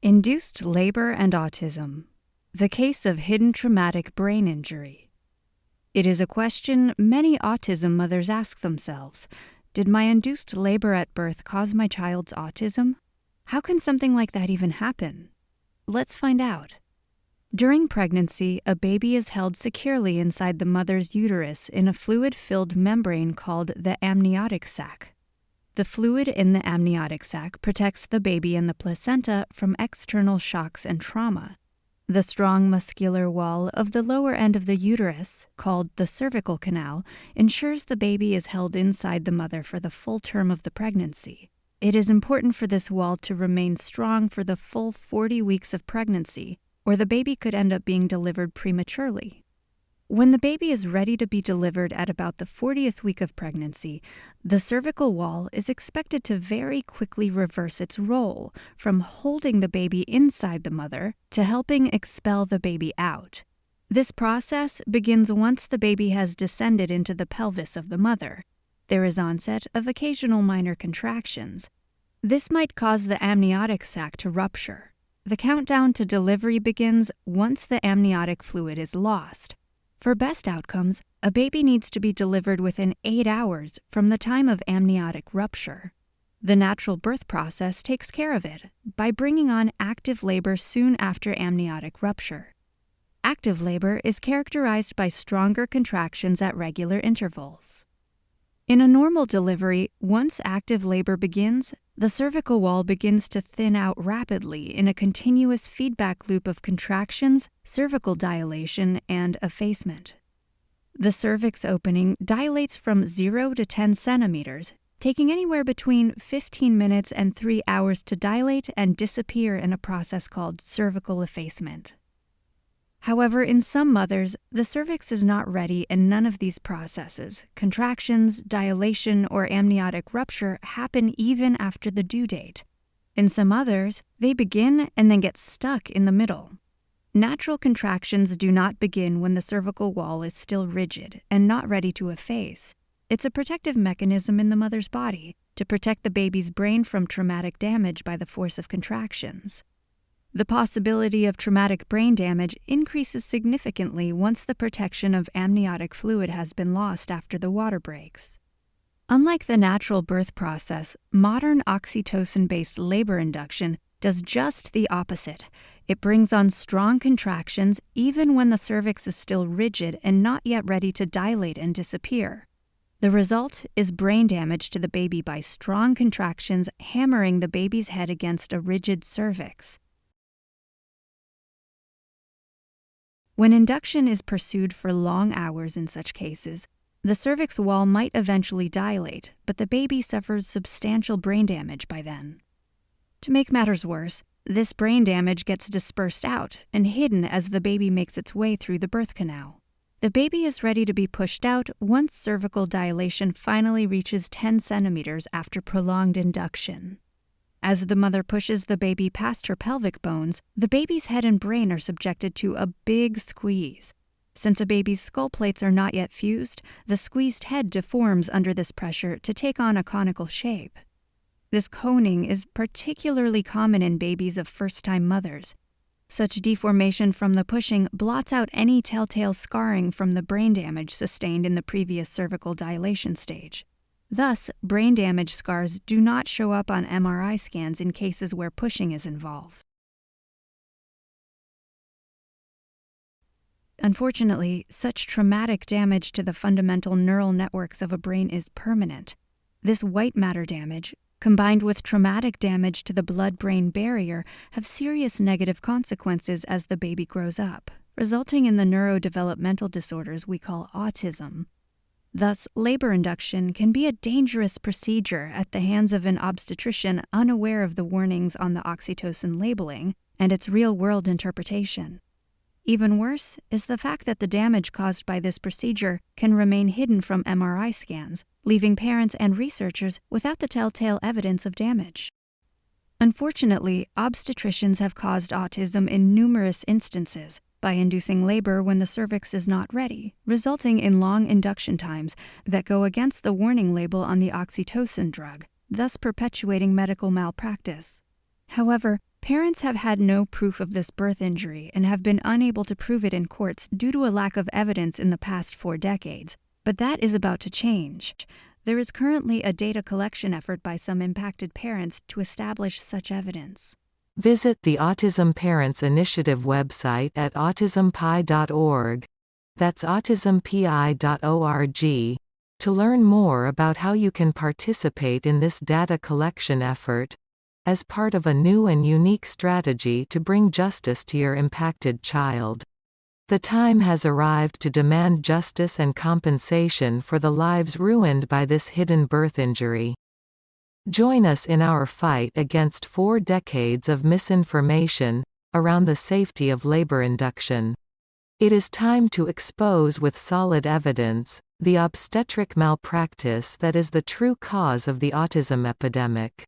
Induced labor and autism, the case of hidden traumatic brain injury. It is a question many autism mothers ask themselves. Did my induced labor at birth cause my child's autism? How can something like that even happen? Let's find out. During pregnancy, a baby is held securely inside the mother's uterus in a fluid-filled membrane called the amniotic sac. The fluid in the amniotic sac protects the baby and the placenta from external shocks and trauma. The strong muscular wall of the lower end of the uterus, called the cervical canal, ensures the baby is held inside the mother for the full term of the pregnancy. It is important for this wall to remain strong for the full 40 weeks of pregnancy, or the baby could end up being delivered prematurely. When the baby is ready to be delivered at about the 40th week of pregnancy, the cervical wall is expected to very quickly reverse its role from holding the baby inside the mother to helping expel the baby out. This process begins once the baby has descended into the pelvis of the mother. There is onset of occasional minor contractions. This might cause the amniotic sac to rupture. The countdown to delivery begins once the amniotic fluid is lost. For best outcomes, a baby needs to be delivered within 8 hours from the time of amniotic rupture. The natural birth process takes care of it by bringing on active labor soon after amniotic rupture. Active labor is characterized by stronger contractions at regular intervals. In a normal delivery, once active labor begins, the cervical wall begins to thin out rapidly in a continuous feedback loop of contractions, cervical dilation, and effacement. The cervix opening dilates from 0 to 10 centimeters, taking anywhere between 15 minutes and 3 hours to dilate and disappear in a process called cervical effacement. However, in some mothers, the cervix is not ready and none of these processes, contractions, dilation, or amniotic rupture, happen even after the due date. In some others, they begin and then get stuck in the middle. Natural contractions do not begin when the cervical wall is still rigid and not ready to efface. It's a protective mechanism in the mother's body to protect the baby's brain from traumatic damage by the force of contractions. The possibility of traumatic brain damage increases significantly once the protection of amniotic fluid has been lost after the water breaks. Unlike the natural birth process, modern oxytocin-based labor induction does just the opposite. It brings on strong contractions even when the cervix is still rigid and not yet ready to dilate and disappear. The result is brain damage to the baby by strong contractions hammering the baby's head against a rigid cervix. When induction is pursued for long hours in such cases, the cervix wall might eventually dilate, but the baby suffers substantial brain damage by then. To make matters worse, this brain damage gets dispersed out and hidden as the baby makes its way through the birth canal. The baby is ready to be pushed out once cervical dilation finally reaches 10 centimeters after prolonged induction. As the mother pushes the baby past her pelvic bones, the baby's head and brain are subjected to a big squeeze. Since a baby's skull plates are not yet fused, the squeezed head deforms under this pressure to take on a conical shape. This coning is particularly common in babies of first-time mothers. Such deformation from the pushing blots out any telltale scarring from the brain damage sustained in the previous cervical dilation stage. Thus, brain damage scars do not show up on MRI scans in cases where pushing is involved. Unfortunately, such traumatic damage to the fundamental neural networks of a brain is permanent. This white matter damage, combined with traumatic damage to the blood-brain barrier, have serious negative consequences as the baby grows up, resulting in the neurodevelopmental disorders we call autism. Thus, labor induction can be a dangerous procedure at the hands of an obstetrician unaware of the warnings on the oxytocin labeling and its real-world interpretation. Even worse is the fact that the damage caused by this procedure can remain hidden from MRI scans, leaving parents and researchers without the telltale evidence of damage. Unfortunately, obstetricians have caused autism in numerous instances by inducing labor when the cervix is not ready, resulting in long induction times that go against the warning label on the oxytocin drug, thus perpetuating medical malpractice. However, Parents have had no proof of this birth injury and have been unable to prove it in courts due to a lack of evidence in the past 4 decades, but that is about to change. There is currently a data collection effort by some impacted parents to establish such evidence. Visit the Autism Parents Initiative website at autismpi.org. That's autismpi.org. To learn more about how you can participate in this data collection effort, as part of a new and unique strategy to bring justice to your impacted child. The time has arrived to demand justice and compensation for the lives ruined by this hidden birth injury. Join us in our fight against 4 decades of misinformation around the safety of labor induction. It is time to expose with solid evidence the obstetric malpractice that is the true cause of the autism epidemic.